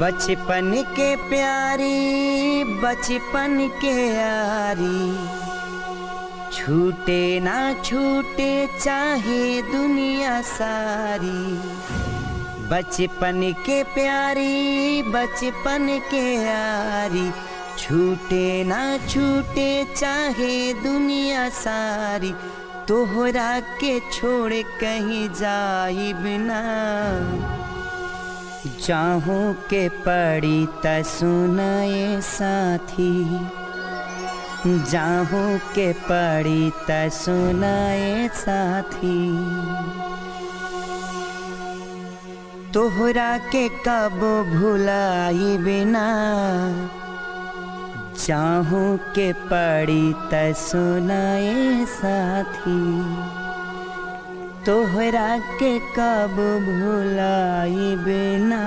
बचपन के प्यारी बचपन के यारी, छूटे ना छूटे चाहे दुनिया सारी। बचपन के प्यारी बचपन के यारी, छूटे ना छूटे चाहे दुनिया सारी। तोहरा के छोड़ कहीं जाई बिना, चाहूं के पड़ी त सुनाए साथी। जाहूं के पड़ी त सुनाए साथी। तोहरा के कब भुलाई बिना, चाहूं के पड़ी त सुनाए साथी। तोहरा के कब भुलाई बिना।